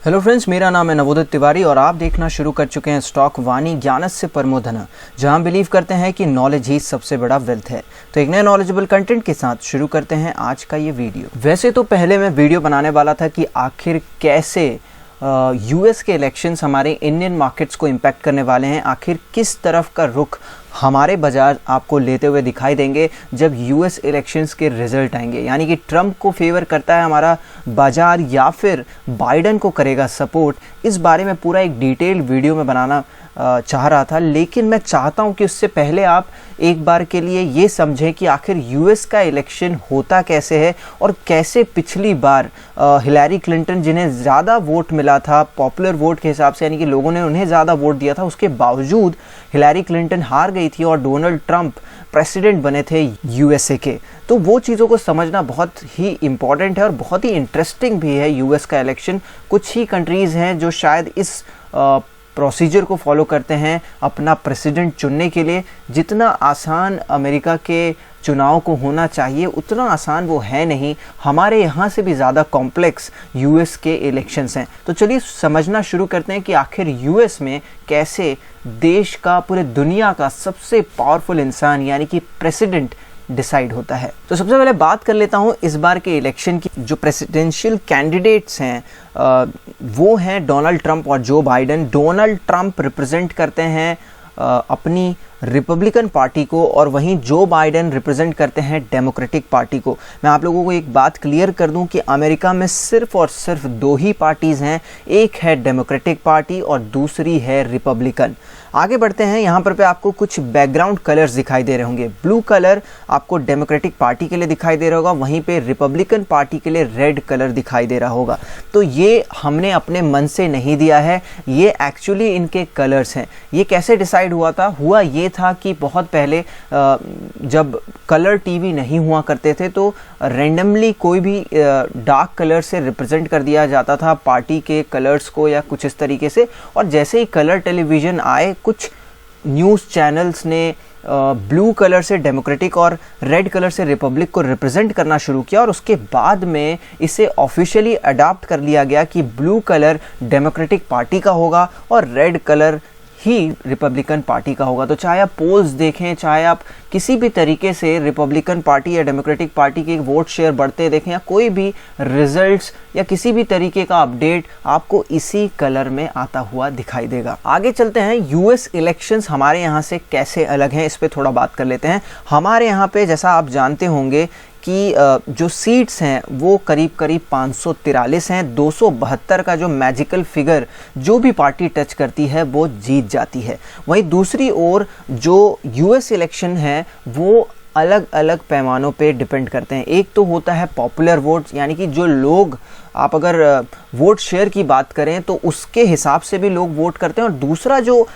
Hello friends, मेरा नाम है नवोदित तिवारी और आप देखना शुरू कर चुके हैं स्टॉक वाणी ज्ञानस्य परमो धनः, जहां हम बिलीव करते हैं कि नॉलेज ही सबसे बड़ा वेल्थ है। तो एक नए नॉलेजेबल कंटेंट के साथ शुरू करते हैं आज का ये वीडियो। वैसे तो पहले मैं वीडियो बनाने वाला था कि आखिर कैसे यूएस के इलेक्शंस हमारे इंडियन मार्केट्स को इम्पैक्ट करने वाले हैं, आखिर किस तरफ का रुख हमारे बाजार आपको लेते हुए दिखाई देंगे जब यूएस इलेक्शंस के रिजल्ट आएंगे। यानी कि ट्रंप को फेवर करता है हमारा बाजार या फिर बाइडन को करेगा सपोर्ट। इस बारे में पूरा एक डिटेल वीडियो में बनाना चाह रहा था, लेकिन मैं चाहता हूं कि उससे पहले आप एक बार के लिए ये समझें कि आखिर यूएस का इलेक्शन होता कैसे है और कैसे पिछली बार हिलैरी क्लिंटन, जिन्हें ज़्यादा वोट मिला था पॉपुलर वोट के हिसाब से, यानी कि लोगों ने उन्हें ज़्यादा वोट दिया था, उसके बावजूद हिलैरी क्लिंटन हार गई थी और डोनाल्ड ट्रंप प्रेसिडेंट बने थे यूएसए के। तो वो चीज़ों को समझना बहुत ही इम्पॉर्टेंट है और बहुत ही इंटरेस्टिंग भी है यूएस का इलेक्शन। कुछ ही कंट्रीज़ हैं जो शायद इस प्रोसीजर को फॉलो करते हैं अपना प्रेसिडेंट चुनने के लिए। जितना आसान अमेरिका के चुनाव को होना चाहिए उतना आसान वो है नहीं, हमारे यहाँ से भी ज़्यादा कॉम्प्लेक्स यूएस के इलेक्शंस हैं। तो चलिए समझना शुरू करते हैं कि आखिर यूएस में कैसे देश का, पूरे दुनिया का सबसे पावरफुल इंसान यानी कि प्रेसिडेंट डिसाइड होता है। तो सबसे पहले बात कर लेता हूँ इस बार के इलेक्शन की। जो प्रेसिडेंशियल कैंडिडेट्स हैं वो हैं डोनाल्ड ट्रंप और जो बाइडन। डोनाल्ड ट्रंप रिप्रेजेंट करते हैं अपनी रिपब्लिकन पार्टी को और वहीं जो बाइडन रिप्रेजेंट करते हैं डेमोक्रेटिक पार्टी को। मैं आप लोगों को एक बात क्लियर कर दूं कि अमेरिका में सिर्फ और सिर्फ दो ही पार्टीज़ हैं, एक है डेमोक्रेटिक पार्टी और दूसरी है रिपब्लिकन। आगे बढ़ते हैं। यहाँ पर आपको कुछ बैकग्राउंड कलर्स दिखाई दे रहे होंगे। ब्लू कलर आपको डेमोक्रेटिक पार्टी के लिए दिखाई दे रहा होगा, वहीं पे रिपब्लिकन पार्टी के लिए रेड कलर दिखाई दे रहा होगा। तो ये हमने अपने मन से नहीं दिया है, ये एक्चुअली इनके कलर्स हैं। ये कैसे डिसाइड हुआ था? हुआ ये था कि बहुत पहले जब कलर टीवी नहीं हुआ करते थे तो रैंडमली कोई भी डार्क कलर से रिप्रेजेंट कर दिया जाता था पार्टी के कलर्स को या कुछ इस तरीके से। और जैसे ही कलर टेलीविज़न आए, कुछ न्यूज़ चैनल्स ने ब्लू कलर से डेमोक्रेटिक और रेड कलर से रिपब्लिक को रिप्रेजेंट करना शुरू किया और उसके बाद में इसे ऑफिशियली अडॉप्ट कर लिया गया कि ब्लू कलर डेमोक्रेटिक पार्टी का होगा और रेड कलर ही रिपब्लिकन पार्टी का होगा। तो चाहे आप पोल्स देखें, चाहे आप किसी भी तरीके से रिपब्लिकन पार्टी या डेमोक्रेटिक पार्टी के वोट शेयर बढ़ते देखें या कोई भी रिजल्ट्स या किसी भी तरीके का अपडेट आपको इसी कलर में आता हुआ दिखाई देगा। आगे चलते हैं। यूएस इलेक्शंस हमारे यहाँ से कैसे अलग हैं, इस पर थोड़ा बात कर लेते हैं। हमारे यहाँ पे जैसा आप जानते होंगे कि जो सीट्स हैं वो करीब करीब 543 हैं। 272 का जो मैजिकल फिगर जो भी पार्टी टच करती है वो जीत जाती है। वहीं दूसरी ओर जो यूएस इलेक्शन है वो अलग अलग पैमानों पे डिपेंड करते हैं। एक तो होता है पॉपुलर वोट, यानी कि जो लोग, आप अगर वोट शेयर की बात करें तो उसके हिसाब से भी लोग वोट करते हैं। और दूसरा जो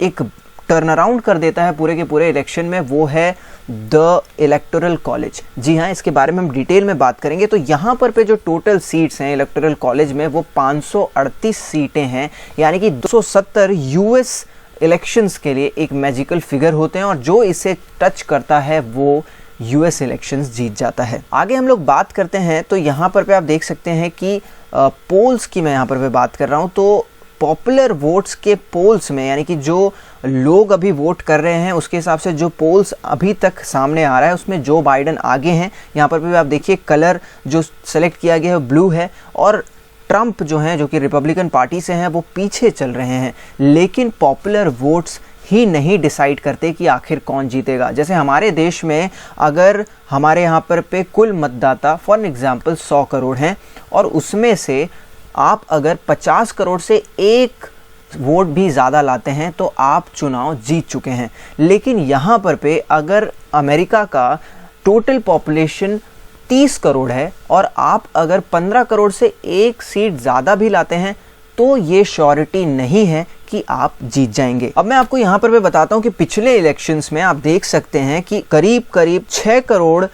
एक टर्न अराउंड कर देता है पूरे के पूरे इलेक्शन में वो है द इलेक्टोरल कॉलेज। जी हाँ, इसके बारे में हम डिटेल में बात करेंगे। तो यहाँ पर जो टोटल सीट्स हैं इलेक्टोरल कॉलेज में वो 538 सीटें हैं, यानी कि 270 यूएस इलेक्शंस के लिए एक मैजिकल फिगर होते हैं और जो इसे टच करता है वो यूएस इलेक्शंस जीत जाता है। आगे हम लोग बात करते हैं तो यहाँ पर आप देख सकते हैं कि पोल्स की मैं यहाँ पर बात कर रहा हूँ। तो पॉपुलर वोट्स के पोल्स में, यानी कि जो लोग अभी वोट कर रहे हैं उसके हिसाब से जो पोल्स अभी तक सामने आ रहा है उसमें जो बाइडन आगे हैं। यहाँ पर भी आप देखिए कलर जो सेलेक्ट किया गया है ब्लू है और ट्रंप जो हैं, जो कि रिपब्लिकन पार्टी से हैं, वो पीछे चल रहे हैं। लेकिन पॉपुलर वोट्स ही नहीं डिसाइड करते कि आखिर कौन जीतेगा। जैसे हमारे देश में अगर हमारे यहाँ पर कुल मतदाता फॉर एग्जाम्पल 100 करोड़ हैं और उसमें से आप अगर 50 करोड़ से एक वोट भी ज़्यादा लाते हैं तो आप चुनाव जीत चुके हैं। लेकिन यहाँ पर अगर अमेरिका का टोटल पॉपुलेशन 30 करोड़ है और आप अगर 15 करोड़ से एक सीट ज़्यादा भी लाते हैं तो ये श्योरिटी नहीं है कि आप जीत जाएंगे। अब मैं आपको यहाँ पर बताता हूँ कि पिछले इलेक्शंस में आप देख सकते हैं कि करीब करीब 6 करोड़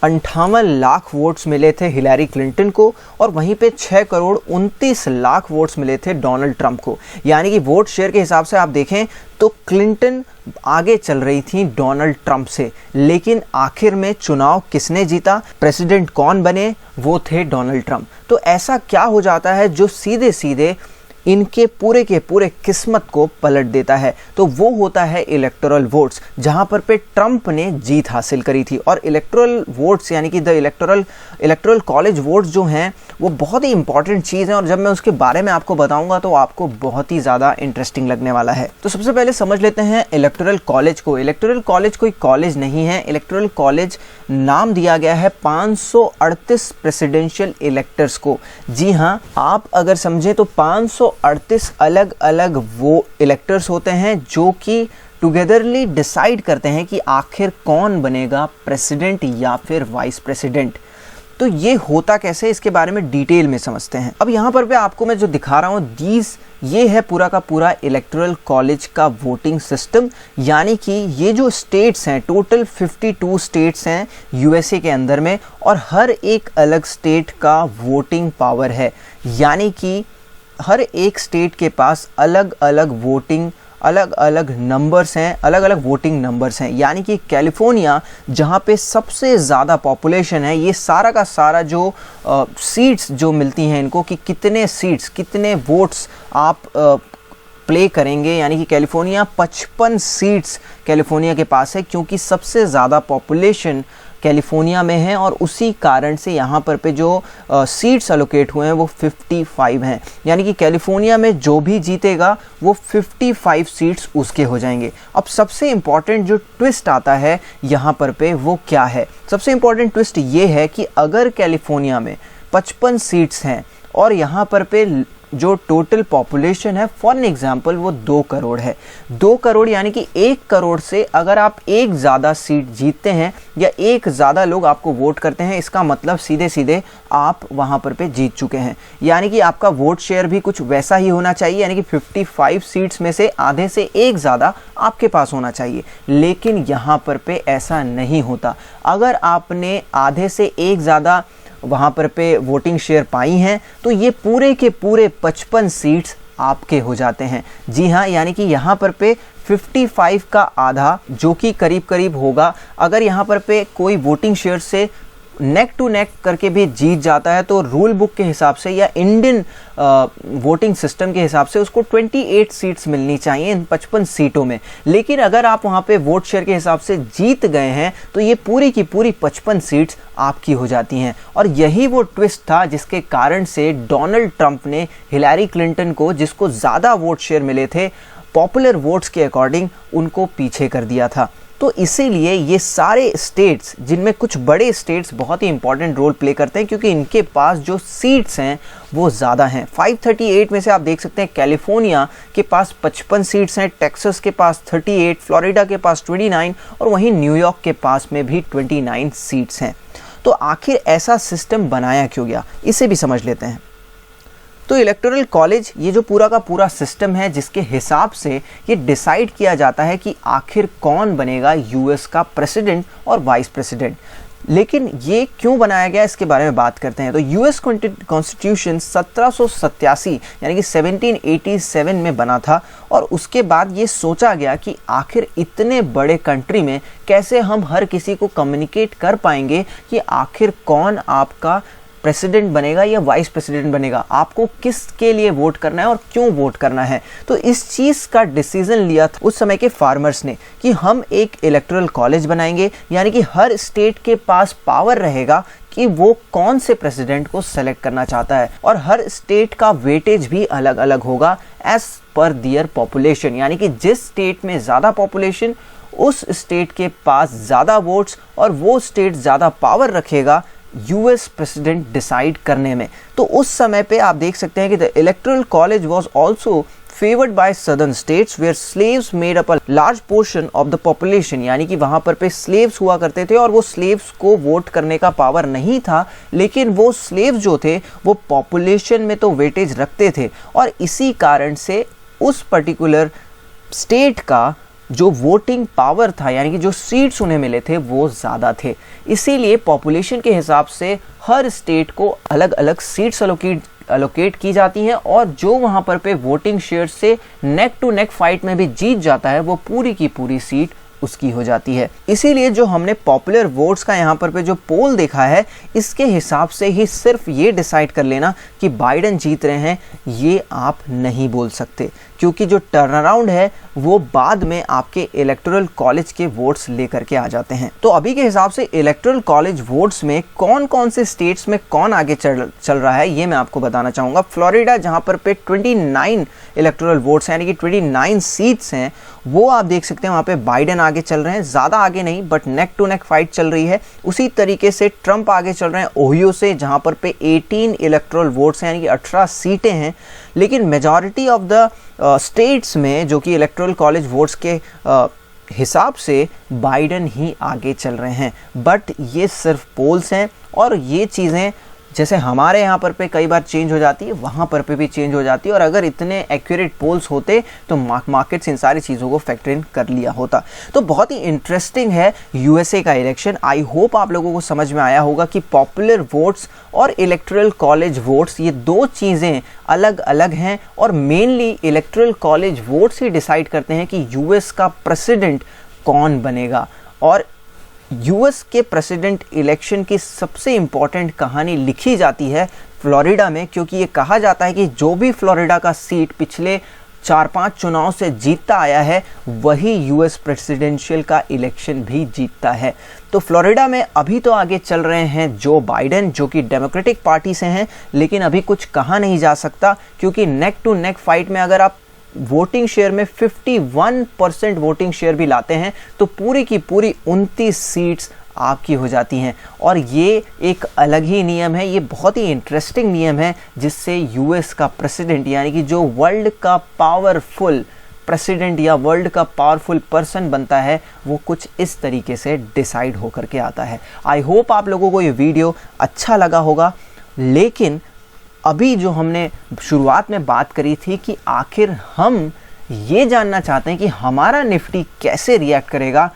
58 लाख वोट्स मिले थे हिलैरी क्लिंटन को और वहीं पे 6 करोड़ 29 लाख वोट्स मिले थे डोनाल्ड ट्रंप को। यानी कि वोट शेयर के हिसाब से आप देखें तो क्लिंटन आगे चल रही थी डोनाल्ड ट्रंप से, लेकिन आखिर में चुनाव किसने जीता, प्रेसिडेंट कौन बने, वो थे डोनाल्ड ट्रंप। तो ऐसा क्या हो जाता है जो सीधे सीधे इनके पूरे के पूरे किस्मत को पलट देता है, तो वो होता है इलेक्टोरल वोट्स, जहां पर पे ट्रंप ने जीत हासिल करी थी। और इलेक्टोरल वोट्स यानी कि द इलेक्टोरल कॉलेज वोट्स जो हैं वो बहुत ही इंपॉर्टेंट चीज़ है, और जब मैं उसके बारे में आपको बताऊंगा तो आपको बहुत ही ज़्यादा इंटरेस्टिंग लगने वाला है। तो सबसे पहले समझ लेते हैं इलेक्टोरल कॉलेज को। इलेक्टोरल कॉलेज कोई कॉलेज नहीं है, इलेक्टोरल कॉलेज नाम दिया गया है 538 प्रेसिडेंशियल इलेक्टर्स को। जी हाँ, आप अगर समझें तो 538 अलग अलग वो इलेक्टर्स होते हैं जो कि टुगेदरली डिसाइड करते हैं कि आखिर कौन बनेगा प्रेसिडेंट या फिर वाइस प्रेसिडेंट। तो ये होता कैसे, इसके बारे में डिटेल में समझते हैं। अब यहाँ पर आपको मैं जो दिखा रहा हूँ ये है पूरा का पूरा इलेक्टोरल कॉलेज का वोटिंग सिस्टम। यानी कि ये जो स्टेट्स हैं, टोटल 52 स्टेट्स हैं यूएसए के अंदर में, और हर एक अलग स्टेट का वोटिंग पावर है। यानी कि हर एक स्टेट के पास अलग अलग नंबर्स हैं, अलग अलग वोटिंग नंबर्स हैं। यानी कि कैलिफोर्निया जहाँ पे सबसे ज़्यादा पॉपुलेशन है, ये सारा का सारा जो सीट्स जो मिलती हैं इनको कि कितने सीट्स कितने वोट्स आप प्ले करेंगे, यानी कि कैलिफोर्निया 55 सीट्स कैलिफोर्निया के पास है, क्योंकि सबसे ज़्यादा पॉपुलेशन कैलिफोर्निया में है, और उसी कारण से यहाँ पर पे जो सीट्स अलोकेट हुए हैं वो 55 हैं। यानी कि कैलिफोर्निया में जो भी जीतेगा वो 55 सीट्स उसके हो जाएंगे। अब सबसे इम्पॉर्टेंट जो ट्विस्ट आता है यहाँ पर पे वो क्या है, सबसे इम्पॉर्टेंट ट्विस्ट ये है कि अगर कैलिफोर्निया में 55 सीट्स हैं और यहाँ पर पे जो टोटल पॉपुलेशन है फॉर एग्जांपल वो 2 करोड़ है, 2 करोड़ यानी कि 1 करोड़ से अगर आप एक ज़्यादा सीट जीतते हैं या एक ज़्यादा लोग आपको वोट करते हैं, इसका मतलब सीधे सीधे आप वहाँ पर पे जीत चुके हैं। यानी कि आपका वोट शेयर भी कुछ वैसा ही होना चाहिए, यानी कि 55 सीट्स में से आधे से एक ज़्यादा आपके पास होना चाहिए। लेकिन यहाँ पर पे ऐसा नहीं होता। अगर आपने आधे से एक ज़्यादा वहाँ पर पे वोटिंग शेयर पाई हैं तो ये पूरे के पूरे 55 सीट्स आपके हो जाते हैं। जी हाँ, यानी कि यहाँ पर पे 55 का आधा जो कि करीब करीब होगा, अगर यहाँ पर पे कोई वोटिंग शेयर से नेक टू नेक करके भी जीत जाता है तो रूल बुक के हिसाब से या इंडियन वोटिंग सिस्टम के हिसाब से उसको 28 सीट्स मिलनी चाहिए इन 55 सीटों में। लेकिन अगर आप वहाँ पे वोट शेयर के हिसाब से जीत गए हैं तो ये पूरी की पूरी 55 सीट्स आपकी हो जाती हैं। और यही वो ट्विस्ट था जिसके कारण से डोनाल्ड ट्रंप ने हिलैरी क्लिंटन को, जिसको ज़्यादा वोट शेयर मिले थे पॉपुलर वोट्स के अकॉर्डिंग, उनको पीछे कर दिया था। तो इसीलिए ये सारे स्टेट्स, जिनमें कुछ बड़े स्टेट्स बहुत ही इंपॉर्टेंट रोल प्ले करते हैं क्योंकि इनके पास जो सीट्स हैं वो ज़्यादा हैं। 538 में से आप देख सकते हैं कैलिफोर्निया के पास 55 सीट्स हैं, टेक्सास के पास 38, फ्लोरिडा के पास 29 और वहीं न्यूयॉर्क के पास में भी 29 सीट्स हैं। तो आखिर ऐसा सिस्टम बनाया क्यों गया, इसे भी समझ लेते हैं। तो इलेक्टोरल कॉलेज ये जो पूरा का पूरा सिस्टम है जिसके हिसाब से ये डिसाइड किया जाता है कि आखिर कौन बनेगा यूएस का प्रेसिडेंट और वाइस प्रेसिडेंट। लेकिन ये क्यों बनाया गया इसके बारे में बात करते हैं। तो यूएस कॉन्स्टिट्यूशन 1787 यानी कि 1787 में बना था और उसके बाद ये सोचा गया कि आखिर इतने बड़े कंट्री में कैसे हम हर किसी को कम्युनिकेट कर पाएंगे कि आखिर कौन आपका प्रेसिडेंट बनेगा या वाइस प्रेसिडेंट बनेगा, आपको किसके लिए वोट करना है और क्यों वोट करना है। तो इस चीज़ का डिसीजन लिया था उस समय के फार्मर्स ने कि हम एक इलेक्टोरल कॉलेज बनाएंगे, यानी कि हर स्टेट के पास पावर रहेगा कि वो कौन से प्रेसिडेंट को सेलेक्ट करना चाहता है और हर स्टेट का वेटेज भी अलग अलग होगा एज पर दियर पॉपुलेशन, यानी कि जिस स्टेट में ज़्यादा पॉपुलेशन उस स्टेट के पास ज़्यादा वोट्स और वो स्टेट ज़्यादा पावर रखेगा यूएस प्रेसिडेंट डिसाइड करने में। तो उस समय पे आप देख सकते हैं कि the electoral college was also favoured by southern states where slaves made up a large portion of the population, यानी कि वहां पर पे स्लेव्स हुआ करते थे और वो स्लेव्स को वोट करने का पावर नहीं था, लेकिन वो स्लेव्स जो थे वो पॉपुलेशन में तो वेटेज रखते थे और इसी कारण से उस पर्टिकुलर स्टेट का जो वोटिंग पावर था यानी कि जो सीट्स उन्हें मिले थे वो ज़्यादा थे। इसीलिए पॉपुलेशन के हिसाब से हर स्टेट को अलग अलग सीट्स अलोकेट की जाती हैं और जो वहाँ पर पे वोटिंग शेयर से नेक टू नेक फाइट में भी जीत जाता है वो पूरी की पूरी सीट उसकी हो जाती है। इसीलिए जो हमने पॉपुलर वोट्स का यहाँ पर पे जो पोल देखा है इसके हिसाब से ही सिर्फ ये डिसाइड कर लेना कि बाइडेन जीत रहे हैं ये आप नहीं बोल सकते, क्योंकि जो टर्न अराउंड है वो बाद में आपके इलेक्टोरल कॉलेज के वोट्स लेकर के आ जाते हैं। तो अभी के हिसाब से इलेक्टोरल कॉलेज वोट्स में कौन कौन से स्टेट्स में कौन आगे चल रहा है ये मैं आपको बताना चाहूँगा। फ्लोरिडा जहाँ पर पे 29 इलेक्टोरल वोट्स यानी कि 29 सीट्स हैं वो आप देख सकते हैं वहाँ पे बाइडेन आगे चल रहे हैं, ज़्यादा आगे नहीं but neck to neck fight चल रही है। उसी तरीके से ट्रंप आगे चल रहे हैं ओहियो से जहाँ पर पे 18 इलेक्टोरल वोट्स हैं यानी कि 18 सीटें हैं। लेकिन मेजॉरिटी ऑफ द स्टेट्स में जो कि इलेक्टोरल कॉलेज वोट्स के हिसाब से बाइडेन ही आगे चल रहे हैं। बट ये सिर्फ पोल्स हैं और ये चीज़ें जैसे हमारे यहाँ पर पे कई बार चेंज हो जाती है वहाँ पर पे भी चेंज हो जाती है और अगर इतने एक्यूरेट पोल्स होते तो मार्केट्स इन सारी चीज़ों को फैक्टर इन कर लिया होता। तो बहुत ही इंटरेस्टिंग है यूएसए का इलेक्शन। आई होप आप लोगों को समझ में आया होगा कि पॉपुलर वोट्स और इलेक्टोरल कॉलेज वोट्स ये दो चीज़ें अलग अलग हैं और मेनली इलेक्टोरल कॉलेज वोट्स ही डिसाइड करते हैं कि यूएस का प्रेसिडेंट कौन बनेगा। और यूएस के प्रेसिडेंट इलेक्शन की सबसे इम्पॉर्टेंट कहानी लिखी जाती है फ्लोरिडा में, क्योंकि ये कहा जाता है कि जो भी फ्लोरिडा का सीट पिछले 4-5 चुनाव से जीतता आया है वही यूएस प्रेसिडेंशियल का इलेक्शन भी जीतता है। तो फ्लोरिडा में अभी तो आगे चल रहे हैं जो बाइडेन जो कि डेमोक्रेटिक पार्टी से हैं, लेकिन अभी कुछ कहा नहीं जा सकता क्योंकि नेक टू नेक फाइट में अगर आप वोटिंग शेयर में 51% वोटिंग शेयर भी लाते हैं तो पूरी की पूरी 29 सीट्स आपकी हो जाती हैं। और ये एक अलग ही नियम है, ये बहुत ही इंटरेस्टिंग नियम है जिससे यूएस का प्रेसिडेंट यानी कि जो वर्ल्ड का पावरफुल प्रेसिडेंट या वर्ल्ड का पावरफुल पर्सन बनता है वो कुछ इस तरीके से डिसाइड होकर के आता है। आई होप आप लोगों को ये वीडियो अच्छा लगा होगा। लेकिन अभी जो हमने शुरुआत में बात करी थी कि आखिर हम ये जानना चाहते हैं कि हमारा निफ्टी कैसे रिएक्ट करेगा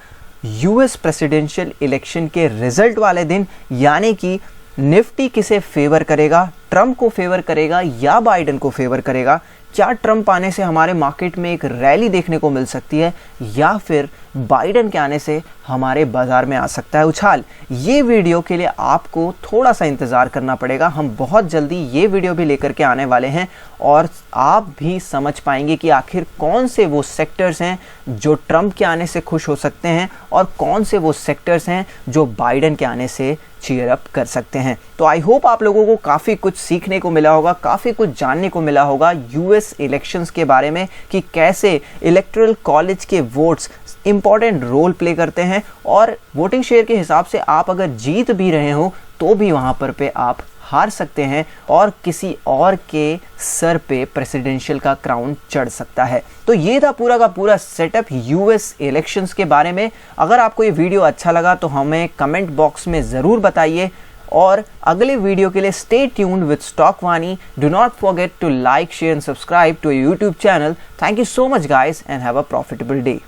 यूएस प्रेसिडेंशियल इलेक्शन के रिजल्ट वाले दिन, यानी कि निफ्टी किसे फेवर करेगा, ट्रंप को फेवर करेगा या बाइडेन को फेवर करेगा। क्या ट्रंप आने से हमारे मार्केट में एक रैली देखने को मिल सकती है या फिर बाइडेन के आने से हमारे बाजार में आ सकता है उछाल। ये वीडियो के लिए आपको थोड़ा सा इंतज़ार करना पड़ेगा, हम बहुत जल्दी ये वीडियो भी लेकर के आने वाले हैं और आप भी समझ पाएंगे कि आखिर कौन से वो सेक्टर्स हैं जो ट्रंप के आने से खुश हो सकते हैं और कौन से वो सेक्टर्स हैं जो बाइडेन के आने से चीयर अप कर सकते हैं। तो आई होप आप लोगों को काफ़ी कुछ सीखने को मिला होगा, काफ़ी कुछ जानने को मिला होगा यूएस इलेक्शंस के बारे में कि कैसे इलेक्टोरल कॉलेज के वोट्स इंपॉर्टेंट रोल प्ले करते हैं और वोटिंग शेयर के हिसाब से आप अगर जीत भी रहे हो तो भी वहाँ पर पे आप हार सकते हैं और किसी और के सर पे प्रेसिडेंशियल का क्राउन चढ़ सकता है। तो ये था पूरा का पूरा सेटअप यूएस इलेक्शंस के बारे में। अगर आपको ये वीडियो अच्छा लगा तो हमें कमेंट बॉक्स में ज़रूर बताइए और अगले वीडियो के लिए stay tuned with stock Wani. Do not forget to like, share and subscribe to YouTube channel. Thank you so much guys and have a profitable day.